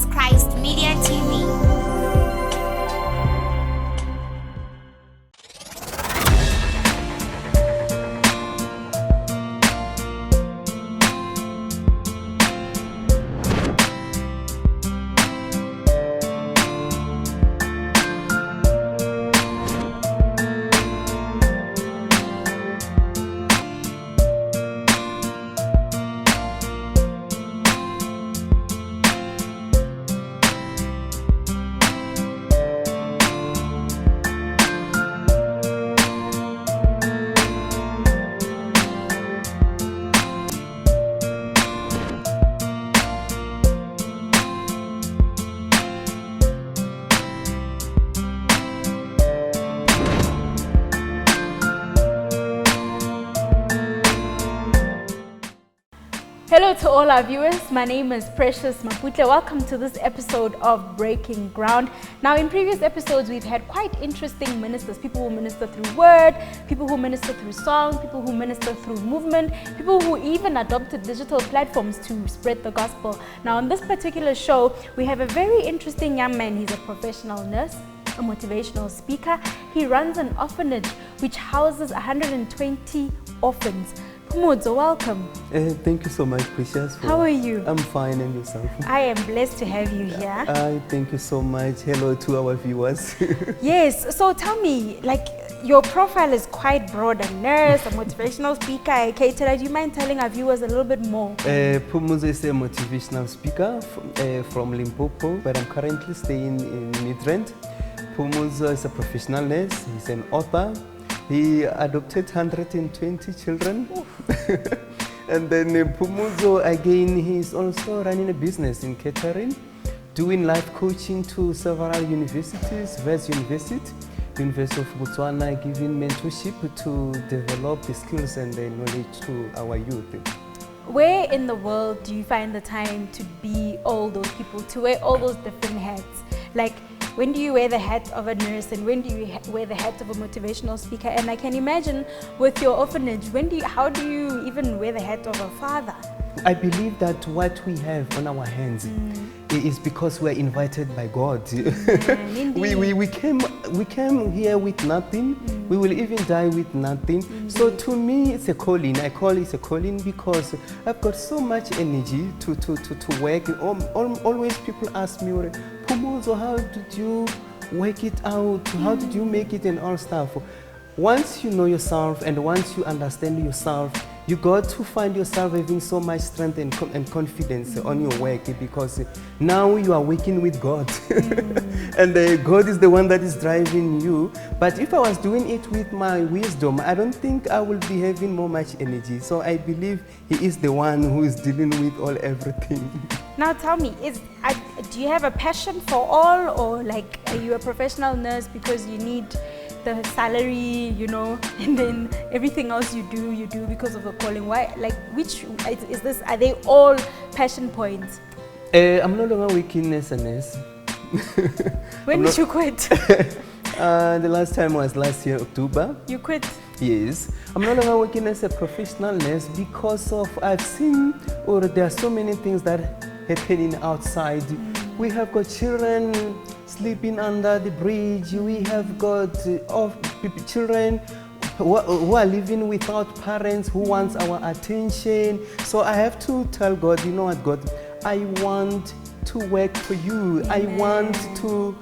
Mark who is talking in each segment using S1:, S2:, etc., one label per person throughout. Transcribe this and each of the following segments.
S1: Jesus Christ Media TV.
S2: Hello to all our viewers, my name is Precious Maputle. Welcome to this episode of Breaking Ground. Now in previous episodes we've had quite interesting ministers, people who minister through word, people who minister through song, people who minister through movement, people who even adopted digital platforms to spread the gospel. Now on this particular show we have a very interesting young man. He's a professional nurse, a motivational speaker. He runs an orphanage which houses 120 orphans. Phumudzo, welcome.
S3: Thank you so much, Precious.
S2: How are you?
S3: I'm fine, and yourself?
S2: I am blessed to have you here.
S3: Thank you so much. Hello to our viewers.
S2: Yes, so tell me, like, your profile is quite broad, a nurse, a motivational speaker, a caterer. Do you mind telling our viewers a little bit more?
S3: Phumudzo is a motivational speaker from Limpopo, but I'm currently staying in Midrand. Phumudzo is a professional nurse. He's an author. He adopted 120 children. And then Phumudzo, again, he's also running a business in catering, doing life coaching to several universities, West University, University of Botswana, giving mentorship to develop the skills and the knowledge to our youth.
S2: Where in the world do you find the time to be all those people, to wear all those different hats? Like, when do you wear the hat of a nurse and when do you wear the hat of a motivational speaker? And I can imagine with your orphanage, how do you even wear the hat of a father?
S3: I believe that what we have on our hands is because we're invited by God. we came here with nothing. We will even die with nothing. So to me, it's a calling. I call it a calling because I've got so much energy to work. Always people ask me, Phumudzo, how did you work it out? How did you make it and all stuff? Once you know yourself and once you understand yourself, you got to find yourself having so much strength and confidence on your work, because now you are working with God. And God is the one that is driving you. But if I was doing it with my wisdom, I don't think I will be having more much energy. So I believe He is the one who is dealing with everything.
S2: Now tell me, do you have a passion for all, or like are you a professional nurse because you need the salary, you know, and then everything else you do because of the calling? Why, like, which is this? Are they all passion points?
S3: I'm no longer working as a nurse.
S2: When did you quit?
S3: The last time was last year, October.
S2: You quit?
S3: Yes. I'm no longer working as a professional nurse because of I've seen, or there are so many things that happening outside. We have got children sleeping under the bridge. We have got children who are living without parents, who wants our attention. So I have to tell God, you know what, God, I want to work for you. I want to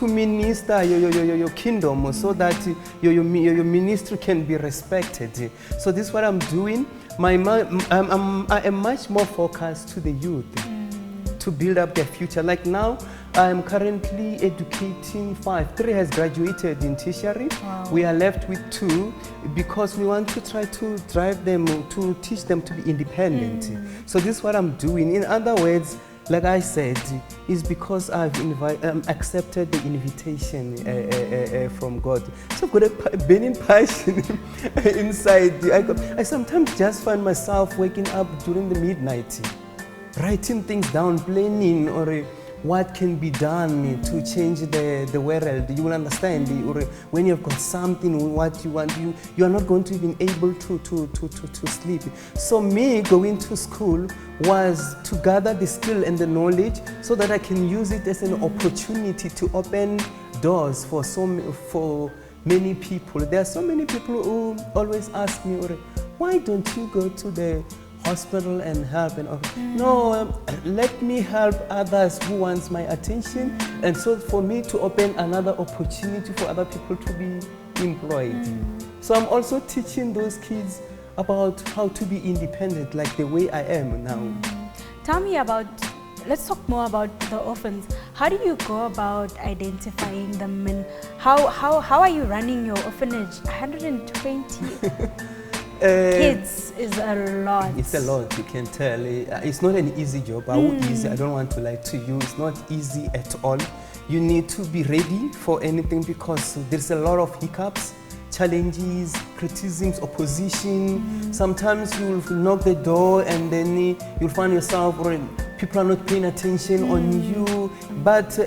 S3: minister your kingdom so that your ministry can be respected. So this is what I'm doing. I am much more focused to the youth, to build up their future. Like now, I am currently educating 5. 3 has graduated in tertiary.
S2: Wow.
S3: We are left with 2 because we want to try to drive them, to teach them to be independent. So this is what I'm doing. In other words, like I said, is because I've accepted the invitation from God. So I've got a burning passion inside. I sometimes just find myself waking up during the midnight, writing things down, planning, or what can be done to change the world. You will understand, or when you've got something, what you want, you are not going to be able to sleep. So me going to school was to gather the skill and the knowledge so that I can use it as an opportunity to open doors for many people. There are so many people who always ask me, why don't you go to the hospital and help? No, let me help others who wants my attention, and so for me to open another opportunity for other people to be employed. So I'm also teaching those kids about how to be independent, like the way I am now.
S2: Tell me let's talk more about the orphans. How do you go about identifying them, and how are you running your orphanage? 120 kids is a lot.
S3: It's a lot, you can tell. It's not an easy job. I don't want to lie to you. It's not easy at all. You need to be ready for anything because there's a lot of hiccups, challenges, criticisms, opposition. Sometimes you'll knock the door and then you'll find yourself people are not paying attention on you. But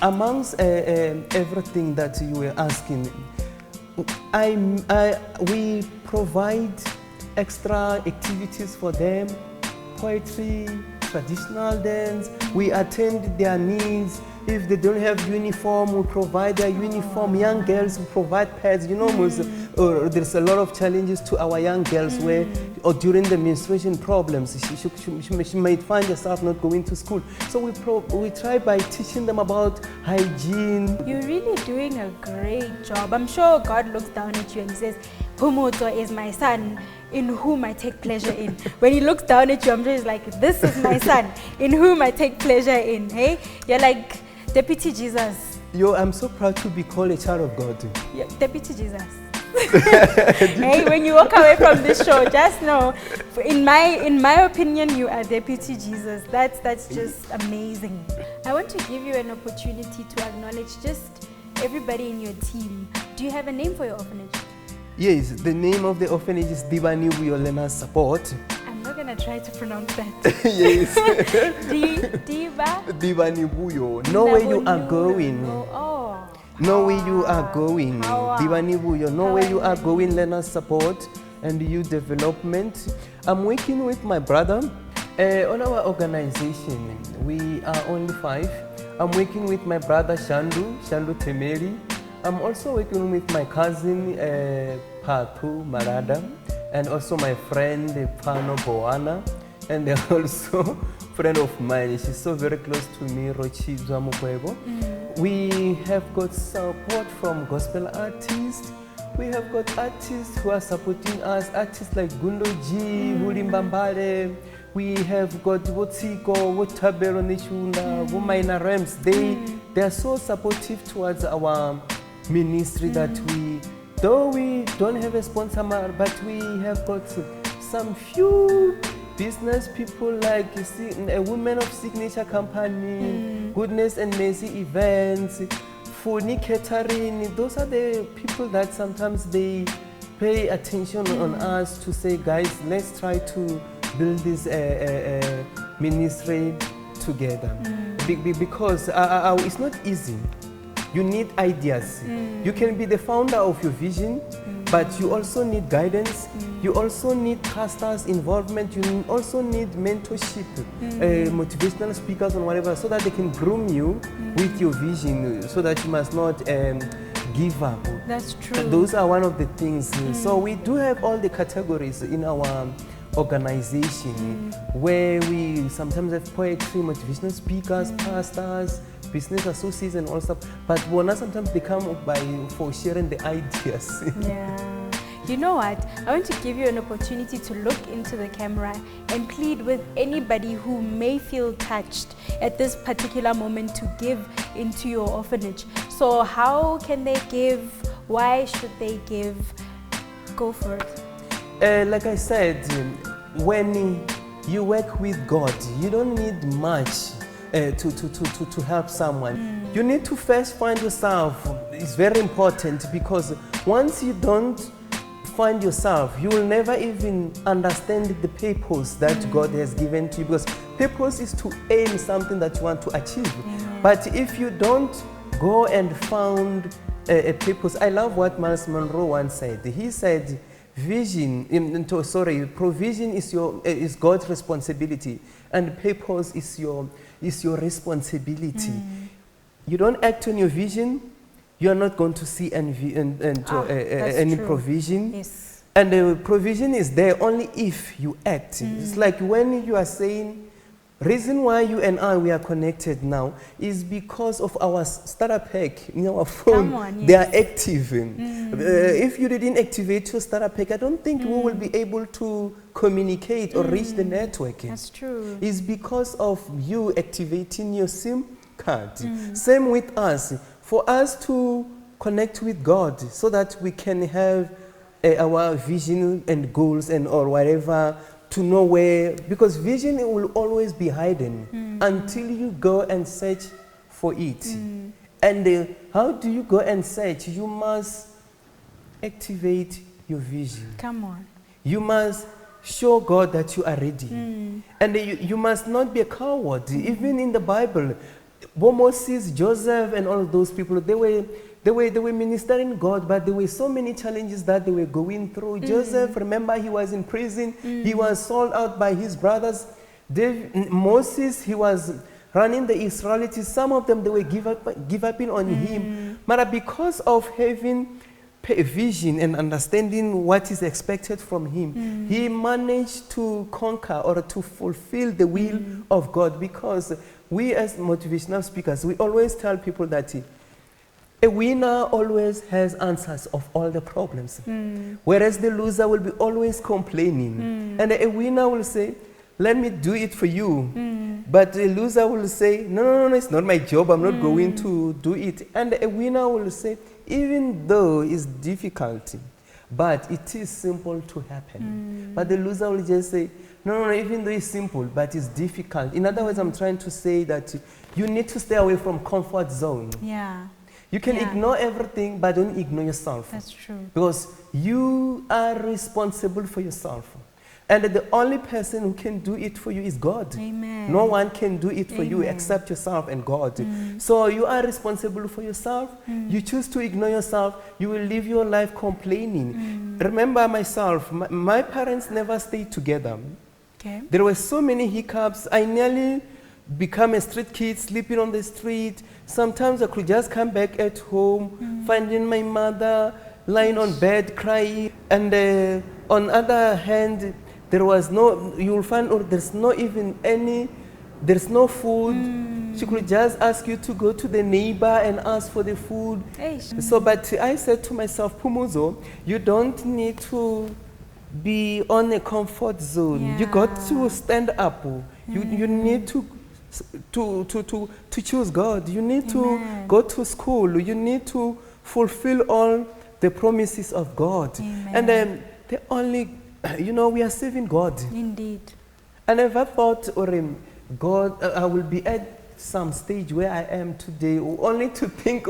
S3: amongst everything that you were asking, we provide extra activities for them, poetry, traditional dance. We attend their needs. If they don't have uniform, we provide their uniform. Young girls, we provide pads. There's a lot of challenges to our young girls where, or during the menstruation problems, she might find herself not going to school. So we try by teaching them about hygiene.
S2: You're really doing a great job. I'm sure God looks down at you and says, Phumudzo is my son, in whom I take pleasure in. When he looks down at you, I'm just like, this is my son, in whom I take pleasure in. Hey, you're like Deputy Jesus.
S3: I'm so proud to be called a child of God.
S2: Yeah, Deputy Jesus. Hey, when you walk away from this show, just know, in my opinion, you are Deputy Jesus. That's just amazing. I want to give you an opportunity to acknowledge just everybody in your team. Do you have a name for your orphanage?
S3: Yes, the name of the orphanage is Phumudzo Themeli Support.
S2: I'm not gonna try to pronounce that.
S3: Yes.
S2: Phumudzo.
S3: Know where you are going.
S2: Oh.
S3: Know where you are going. Phumudzo. Know where you are going. Learner support and youth development. I'm working with my brother on our organization. We are only 5. I'm working with my brother Phumudzo Themeli. I'm also working with my cousin Patu Marada, and also my friend Pano Boana, and they're also friend of mine. She's so very close to me, Rochizwa Mukwebo. We have got support from gospel artists. We have got artists who are supporting us, artists like Gundo G, Wulimbambale. We have got Wotsiko, Wotabero Nichunda, Womaina Rems. They are so supportive towards our ministry that though we don't have a sponsor, but we have got some few business people like a Women of Signature Company, Goodness and Mercy Events, Funi Catering. Those are the people that sometimes they pay attention on us to say, guys, let's try to build this ministry together. Because it's not easy. You need ideas. You can be the founder of your vision, but you also need guidance. You also need pastors' involvement. You also need mentorship, motivational speakers and whatever, so that they can groom you with your vision, so that you must not give up.
S2: That's true.
S3: Those are one of the things. So we do have all the categories in our organization where we sometimes have poetry, motivational speakers, pastors, business associates and all stuff, but sometimes they come for sharing the ideas.
S2: Yeah. You know what? I want to give you an opportunity to look into the camera and plead with anybody who may feel touched at this particular moment to give into your orphanage. So how can they give? Why should they give? Go for it.
S3: Like I said, when you work with God, you don't need much to help someone. You need to first find yourself. It's very important, because once you don't find yourself, you will never even understand the purpose that God has given to you, because purpose is to aim something that you want to achieve. But if you don't go and found a purpose, I love what Miles Monroe once said. He said, provision is God's responsibility, and purpose is your responsibility. You don't act on your vision, you are not going to see any provision.
S2: Yes.
S3: And the provision is there only if you act. It's like when you are saying, reason why you and I, we are connected now is because of our starter pack in our phone. They are active. If you didn't activate your starter pack, I don't think we will be able to communicate or reach the network.
S2: That's true.
S3: It's because of you activating your SIM card. Same with us. For us to connect with God so that we can have our vision and goals and or whatever, to know where, because vision will always be hidden until you go and search for it. And how do you go and search? You must activate your vision.
S2: Come on.
S3: You must show God that you are ready. And you must not be a coward. Even in the Bible, Moses, Joseph, and all of those people, they were ministering God, but there were so many challenges that they were going through. Joseph, remember, he was in prison. He was sold out by his brothers. Moses, he was running the Israelites. Some of them, they were give up on him. But because of having a vision and understanding what is expected from him, he managed to conquer or to fulfill the will of God. Because we as motivational speakers, we always tell people that a winner always has answers of all the problems, whereas the loser will be always complaining. And a winner will say, let me do it for you. But the loser will say, no, it's not my job, I'm not going to do it. And a winner will say, even though it's difficult, but it is simple to happen. But the loser will just say, no, even though it's simple, but it's difficult. In other words, I'm trying to say that you need to stay away from comfort zone.
S2: Yeah.
S3: You can ignore everything, but don't ignore yourself.
S2: That's true.
S3: Because you are responsible for yourself. And the only person who can do it for you is God.
S2: Amen.
S3: No one can do it for you except yourself and God. So you are responsible for yourself. You choose to ignore yourself, you will live your life complaining. Remember myself, my parents never stayed together.
S2: Okay.
S3: There were so many hiccups. I nearly become a street kid, sleeping on the street. Sometimes I could just come back at home, finding my mother lying on bed crying. And on the other hand, there was no, you'll find there's no even any, there's no food. She could just ask you to go to the neighbor and ask for the food. So, but I said to myself, Phumudzo, you don't need to be on a comfort zone. You got to stand up. You need to choose God. You need to go to school. You need to fulfill all the promises of God. And the only, we are serving God.
S2: Indeed.
S3: I never thought, God, I will be at some stage where I am today, only to think,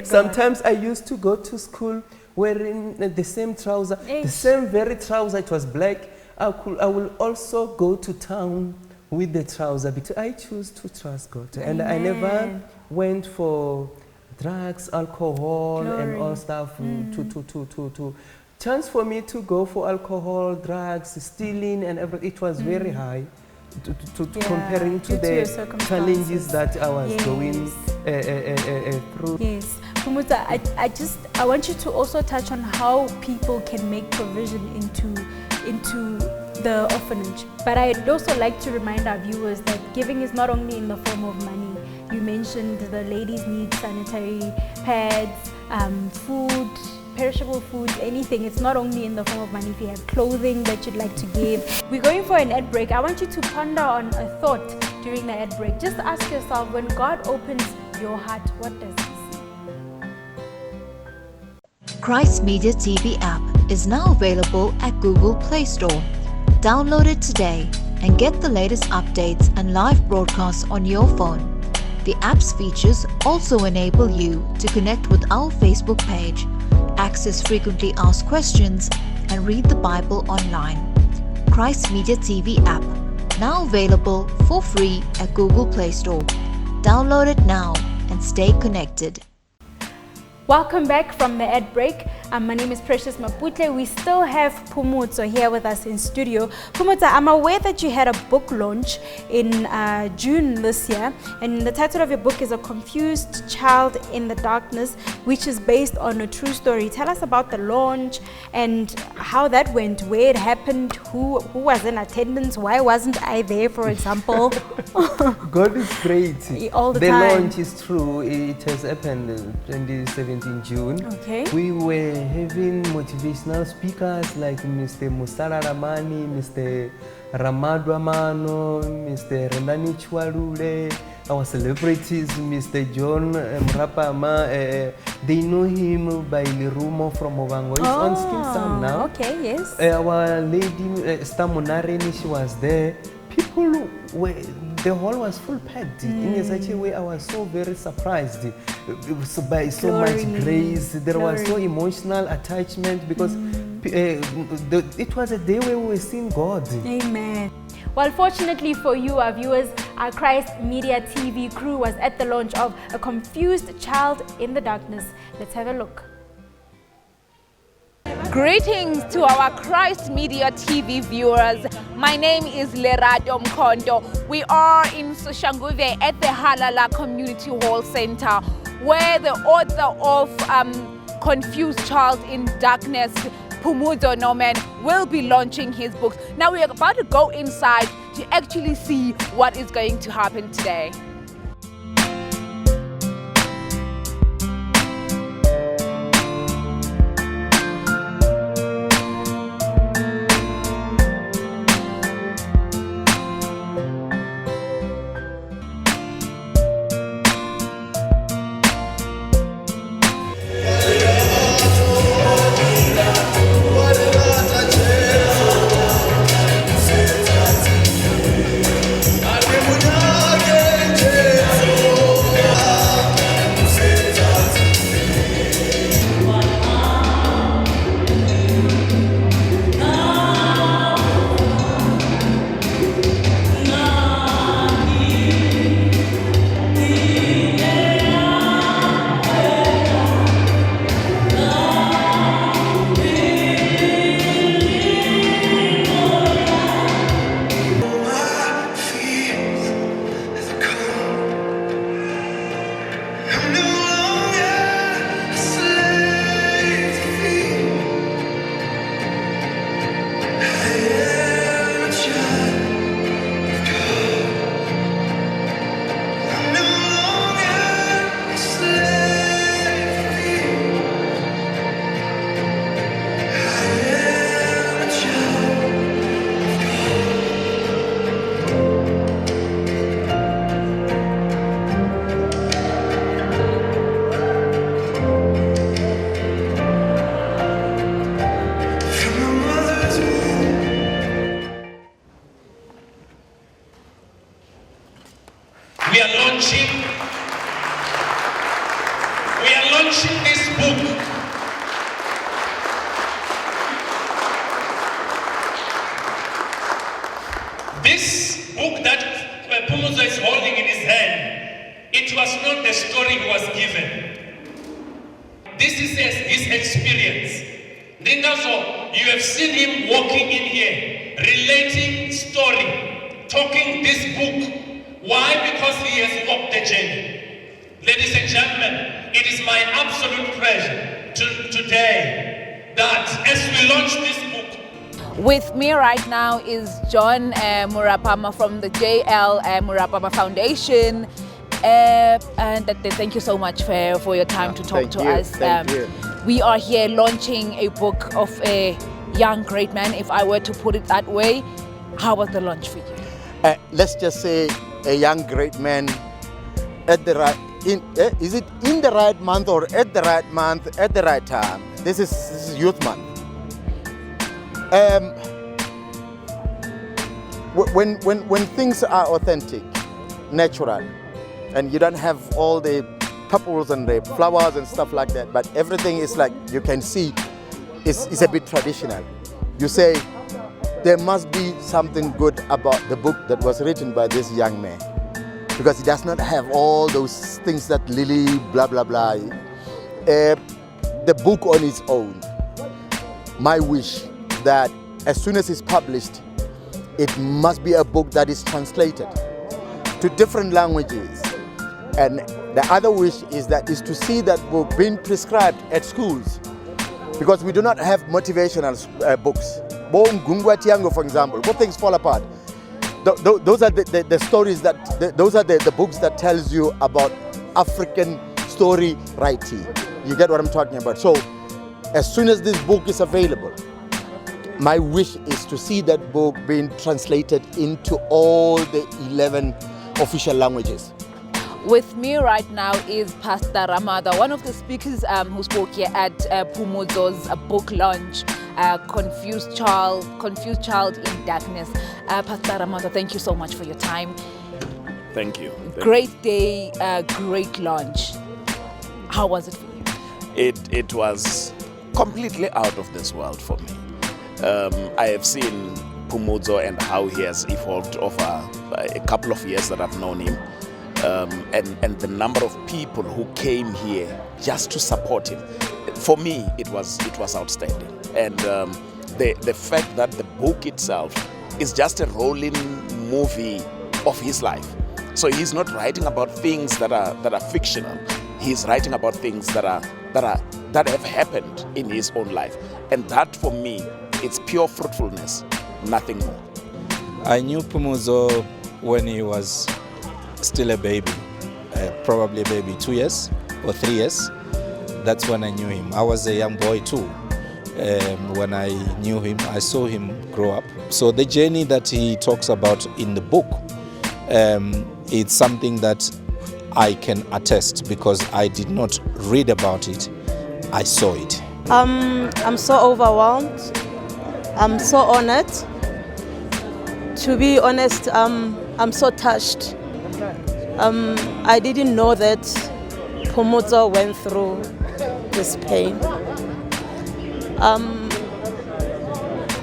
S3: sometimes I used to go to school wearing the same trouser, the same very trouser, it was black. I will also go to town with the trouser because I choose to trust God. And I never went for drugs, alcohol, and all stuff to chance for me to go for alcohol, drugs, stealing, and everything. It was very high comparing to the challenges that I was going through.
S2: Yes. Phumudzo, I want you to also touch on how people can make provision into the orphanage. But I'd also like to remind our viewers that giving is not only in the form of money. You mentioned the ladies need sanitary pads, food, perishable foods, anything. It's not only in the form of money. If you have clothing that you'd like to give. We're going for an ad break. I want you to ponder on a thought during the ad break. Just ask yourself, when God opens your heart, what does he see?
S4: Christ Media TV app is now available at Google Play Store. Download it today and get the latest updates and live broadcasts on your phone. The app's features also enable you to connect with our Facebook page, access frequently asked questions, and read the Bible online. Christ Media TV app, now available for free at Google Play Store. Download it now and stay connected.
S2: Welcome back from the ad break. My name is Precious Maputle. We still have Phumudzo here with us in studio. Phumudzo, I'm aware that you had a book launch in June this year, and the title of your book is A Confused Child in the Darkness, which is based on a true story. Tell us about the launch and how that went, where it happened, who was in attendance, why wasn't I there, for example?
S3: God is great.
S2: All the
S3: the
S2: time.
S3: launch is true. It has happened 2017 June.
S2: Okay.
S3: We were having motivational speakers like Mr. Musala Ramani, Mr. Ramadwa Mano, Mr. Rendani Chwalule, our celebrities, Mr. John Mrapama. They know him by Lirumo from Ovango. He's on Skin Sam now.
S2: Okay, yes.
S3: Our lady, Stamunareni, she was there. People were, the hall was full packed. In such a way, I was so very surprised by so much grace. There was so emotional attachment because it was a day where we were seeing God.
S2: Amen. Well, fortunately for you, our viewers, our Christ Media TV crew was at the launch of A Confused Child in the Darkness. Let's have a look.
S5: Greetings to our Christ Media TV viewers. My name is Lerato Mkondo. We are in Soshanguve at the Halala Community Hall Center, where the author of Confused Child in Darkness, Phumudzo Themeli, will be launching his book. Now we are about to go inside to actually see what is going to happen today.
S6: We are launching this book. This book that Phumudzo is holding in his hand, it was not the story he was given. This is his experience. Ningazo, you have seen him walking in here, relating story, talking this book. Why? Because he has walked the journey. Ladies and gentlemen, it is my absolute pleasure today that as we launch this book.
S5: With me right now is John Murapama from the JL Murapama Foundation. And thank you so much for your time to talk to us.
S7: Thank you.
S5: We are here launching a book of a young great man, if I were to put it that way. How was the launch for you?
S7: Let's just say a young great man at the right, is it in the right month or at the right month, at the right time? This is Youth Month. When things are authentic, natural, and you don't have all the purples and the flowers and stuff like that, but everything is like you can see is a bit traditional. You say, there must be something good about the book that was written by this young man, because he does not have all those things that Lily blah blah blah. The book on its own, my wish that as soon as it's published, it must be a book that is translated to different languages. And the other wish is to see that book being prescribed at schools, because we do not have motivational books. Gungwa Tiango, for example, when things fall apart, those are the stories those are the books that tells you about African story writing. You get what I'm talking about? So as soon as this book is available, my wish is to see that book being translated into all the 11 official languages.
S5: With me right now is Pastor Ramada, one of the speakers who spoke here at Phumudzo's book launch, Confused Child in Darkness. Pastor Ramada, thank you so much for your time.
S8: Thank you.
S5: Great day, great launch. How was it for you?
S8: It was completely out of this world for me. I have seen Phumudzo and how he has evolved over a couple of years that I've known him. And the number of people who came here just to support him, for me it was outstanding. And the fact that the book itself is just a rolling movie of his life. So he's not writing about things that are fictional. He's writing about things that have happened in his own life, and that for me, it's pure fruitfulness, nothing more.
S9: I knew Phumudzo when he was still a baby, probably a baby 2 years or 3 years. That's when I knew him. I was a young boy too. When I knew him, I saw him grow up. So the journey that he talks about in the book, it's something that I can attest, because I did not read about it, I saw it.
S10: I'm so overwhelmed. I'm so honored. To be honest, I'm so touched. I didn't know that Phumudzo went through this pain.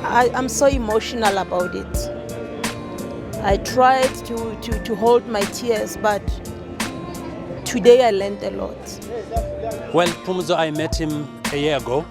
S10: I'm so emotional about it. I tried to hold my tears, but today I learned a lot.
S11: Well, Phumudzo, I met him a year ago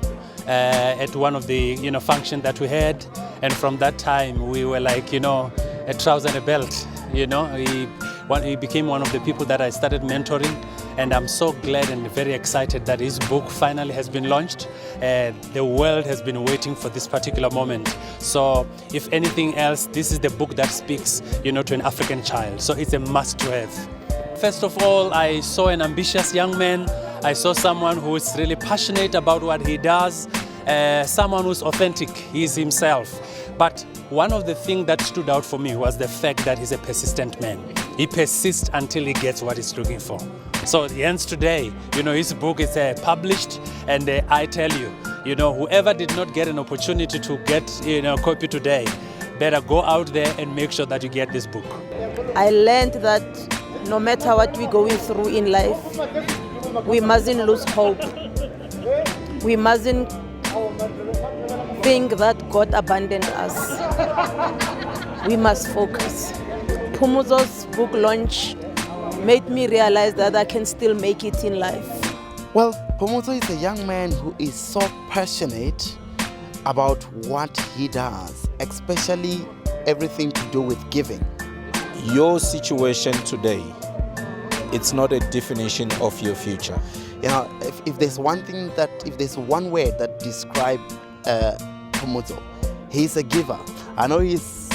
S11: at one of the function that we had, and from that time we were like a trouser and a belt. He became one of the people that I started mentoring, and I'm so glad and very excited that his book finally has been launched. The world has been waiting for this particular moment. So if anything else, this is the book that speaks to an African child. So it's a must to have. First of all, I saw an ambitious young man. I saw someone who is really passionate about what he does, someone who's authentic, he's himself. But one of the things that stood out for me was the fact that he's a persistent man. He persists until he gets what he's looking for. So hence today, his book is published, and I tell you, whoever did not get an opportunity to get a copy today, better go out there and make sure that you get this book.
S10: I learned that no matter what we're going through in life, we mustn't lose hope. We mustn't think that God abandoned us. We must focus. Phumudzo's book launch made me realize that I can still make it in life.
S7: Well, Phumudzo is a young man who is so passionate about what he does, especially everything to do with giving.
S9: Your situation today, it's not a definition of your future.
S7: If there's one word that describes Phumudzo, he's a giver. I know he's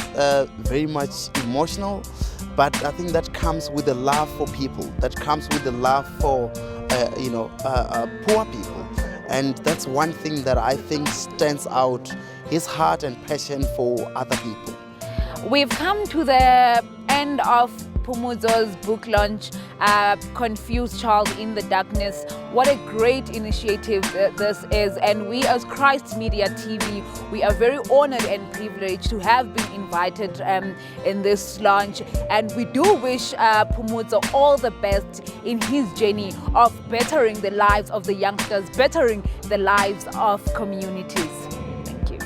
S7: very much emotional, but I think that comes with the love for people. That comes with the love for poor people, and that's one thing that I think stands out: his heart and passion for other people.
S5: We've come to the end of Phumudzo's book launch, Confused Child in the Darkness. What a great initiative this is, and we as Christ Media TV, we are very honored and privileged to have been invited in this launch, and we do wish Phumudzo all the best in his journey of bettering the lives of the youngsters, bettering the lives of communities. Thank you.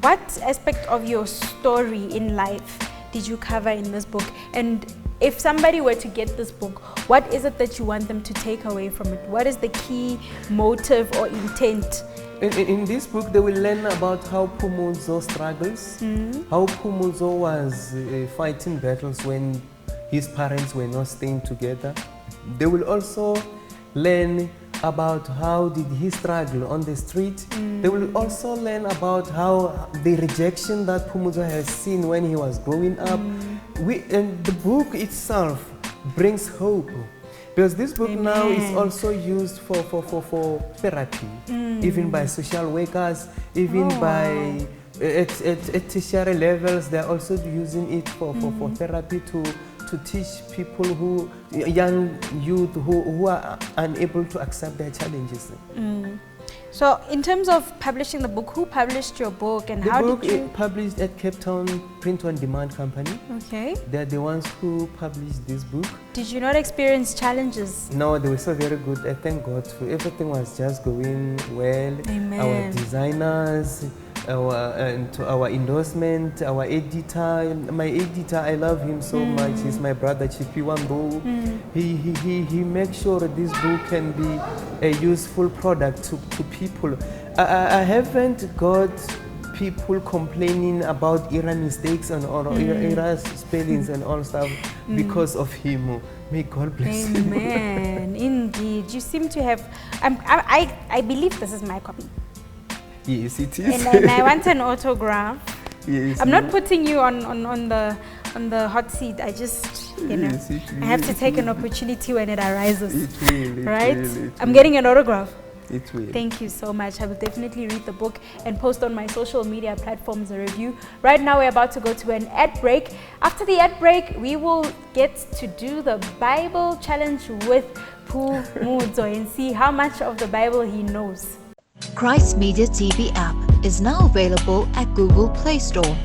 S2: what aspect of your story in life did you cover in this book? And if somebody were to get this book, what is it that you want them to take away from it? What is the key motive or intent?
S3: In this book, they will learn about how Phumudzo struggles, how Phumudzo was fighting battles when his parents were not staying together. They will also learn about how did he struggle on the street. They will also learn about how the rejection that Phumudzo has seen when he was growing up. And the book itself brings hope. Because this book now is also used for therapy, even by social workers, even by at tertiary levels. They're also using it for therapy to teach people young youth who are unable to accept their challenges.
S2: So in terms of publishing the book, who published your book and how did you?
S3: The book is published at Cape Town Print on Demand Company.
S2: Okay.
S3: They're the ones who published this book.
S2: Did you not experience challenges?
S3: No, they were so very good. I thank God for everything was just going well.
S2: Amen.
S3: Our designers, our endorsement, our editor. My editor, I love him so much. He's my brother, Chipi Wambo. He makes sure this book can be a useful product to people. I haven't got people complaining about era mistakes and era spellings and all stuff because of him. May God bless him.
S2: Amen. Indeed. You seem to have, I believe this is my copy.
S3: Yes, it is.
S2: And I want an autograph.
S3: Yes,
S2: I'm not putting you on the hot seat. I just, you know,
S3: Yes,
S2: I have to take an opportunity when it arises.
S3: It will,
S2: right? I'm
S3: will.
S2: getting an autograph.
S3: It will.
S2: Thank you so much. I will definitely read the book and post on my social media platforms a review. Right now, we're about to go to an ad break. After the ad break, we will get to do the Bible challenge with Phumudzo and see how much of the Bible he knows.
S4: Christ Media TV app is now available at Google Play Store.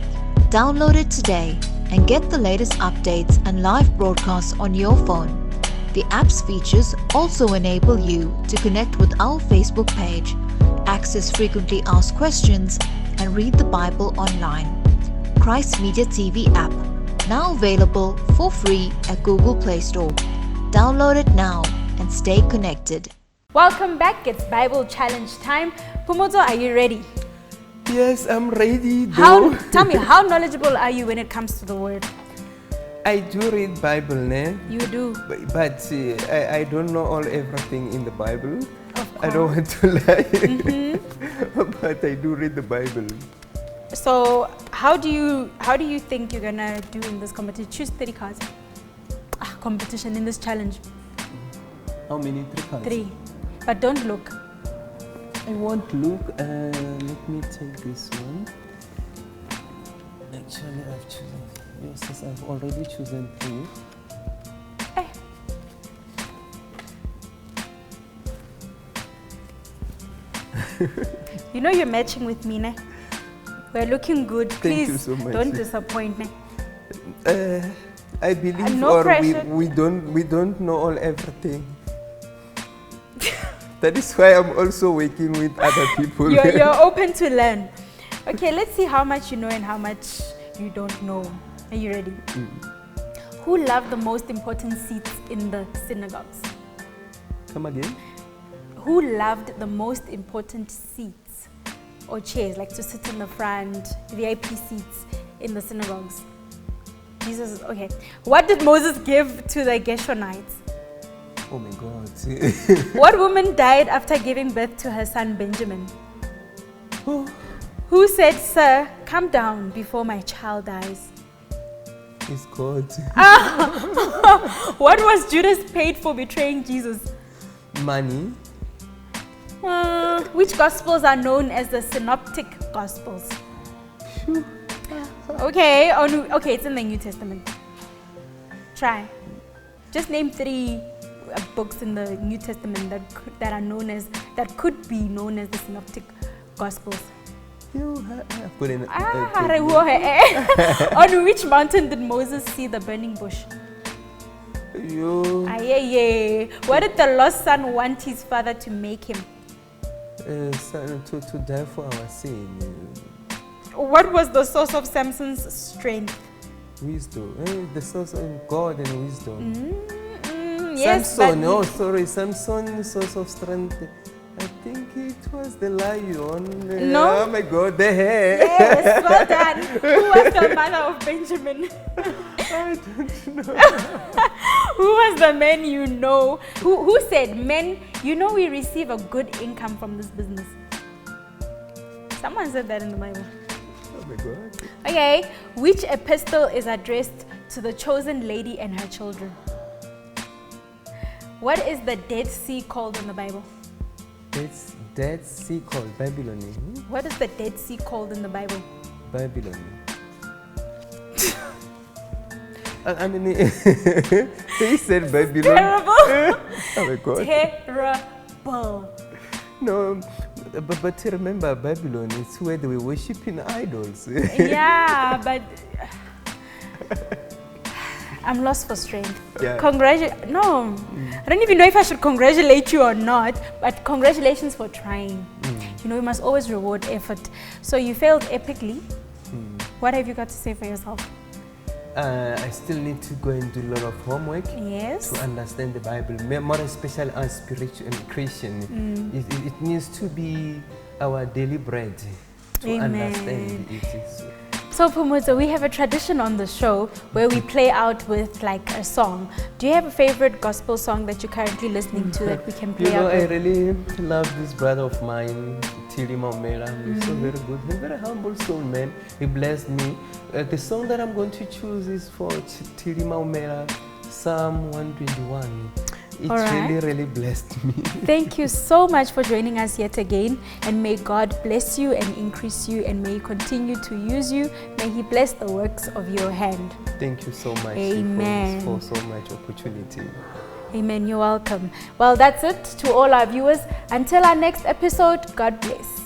S4: Download it today and get the latest updates and live broadcasts on your phone. The app's features also enable you to connect with our Facebook page, access frequently asked questions, and read the Bible online. Christ Media TV app, now available for free at Google Play Store. Download it now and stay connected.
S2: Welcome back. It's Bible challenge time. Phumudzo, are you ready?
S3: Yes, I'm ready. Though.
S2: Tell me, how knowledgeable are you when it comes to the word?
S3: I do read Bible, ne?
S2: You do.
S3: But I don't know everything in the Bible. I don't want to lie. But I do read the Bible.
S2: So how do you think you're gonna do in this competition? Choose 30 cards. Competition in this challenge.
S3: How many? 3 cards?
S2: 3. But don't look.
S3: I won't look. Let me take this one. Actually, I've chosen. Yes, I've already chosen 3.
S2: You know you're matching with me, ne? We're looking good.
S3: Thank
S2: Please
S3: you so much.
S2: don't disappoint me.
S3: I believe
S2: no
S3: or
S2: pressure.
S3: we don't know all everything. That is why I'm also working with other people.
S2: You're open to learn. Okay, let's see how much you know and how much you don't know. Are you ready? Who loved the most important seats in the synagogues?
S3: Come again?
S2: Who loved the most important seats or chairs, like to sit in the front, VIP seats in the synagogues? Jesus, okay. What did Moses give to the Gershonites?
S3: Oh my God.
S2: What woman died after giving birth to her son Benjamin? Who said, "Sir, come down before my child dies"?
S3: It's God.
S2: What was Judas paid for betraying Jesus?
S3: Money.
S2: Which Gospels are known as the Synoptic Gospels? Okay, it's in the New Testament. Try. Just name 3 books in the New Testament that could be known as the Synoptic Gospels. On which mountain did Moses see the burning bush? What did the lost son want his father to make him?
S3: To die for our sin.
S2: What was the source of Samson's strength?
S3: Wisdom. The source of God and wisdom.
S2: Yes,
S3: Samson,
S2: but
S3: Samson, source of strength. I think it was the lion.
S2: No.
S3: Oh my God, the hair.
S2: yes, well done. Who was the mother of Benjamin?
S3: I don't know.
S2: Who was the man you know? Who said, men, you know we receive a good income from this business? Someone said that in the Bible.
S3: Oh my God.
S2: Okay, which epistle is addressed to the chosen lady and her children? What is the Dead Sea called in the Bible?
S3: It's Dead Sea called Babylon.
S2: What is the Dead Sea called in the Bible?
S3: Babylon. I mean, they said Babylon.
S2: Terrible.
S3: Oh my God.
S2: Terrible.
S3: No, but remember, Babylon is where they were worshipping idols.
S2: Yeah, but I'm lost for strength.
S3: Yeah.
S2: No, I don't even know if I should congratulate you or not, but congratulations for trying. You know, we must always reward effort. So you failed epically. What have you got to say for yourself?
S3: I still need to go and do a lot of homework
S2: Yes.
S3: to understand the Bible, more especially as spiritual and Christian. It needs to be our daily bread to
S2: Amen.
S3: understand it.
S2: So Phumudzo, we have a tradition on the show where we play out with like a song. Do you have a favorite gospel song that you're currently listening to that we can play
S3: You know,
S2: out
S3: I
S2: with?
S3: really love this brother of mine, Phumudzo Themeli. He's so very good. He's a very humble soul, man. He blessed me. The song that I'm going to choose is for Phumudzo Themeli, Psalm 121. It really blessed me.
S2: Thank you so much for joining us yet again, and may God bless you and increase you, and may He continue to use you. May He bless the works of your hand.
S3: Thank you so much.
S2: Amen.
S3: For so much opportunity.
S2: Amen. You're welcome. Well, that's it to all our viewers. Until our next episode, God bless.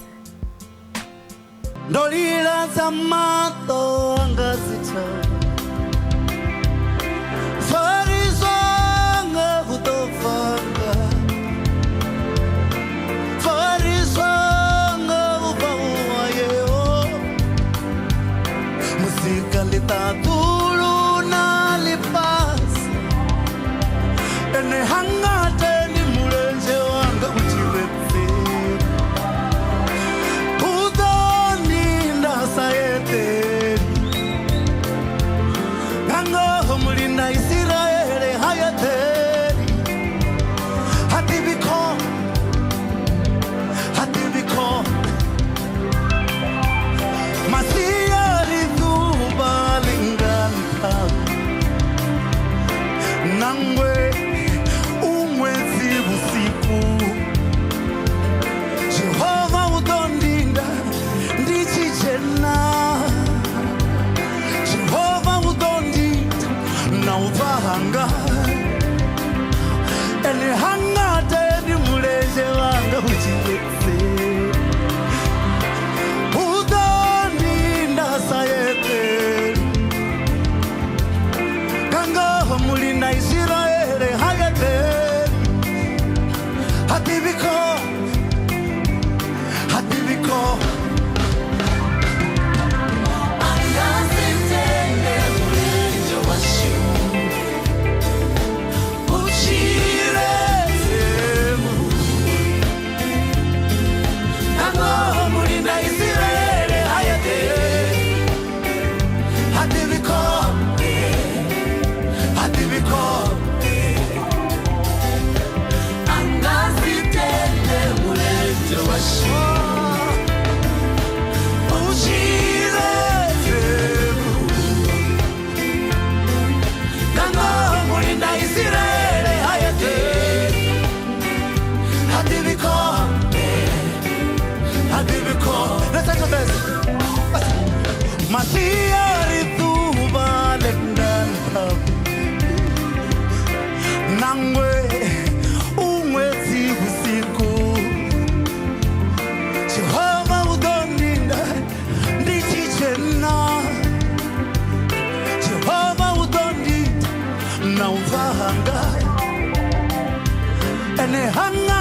S12: Hanga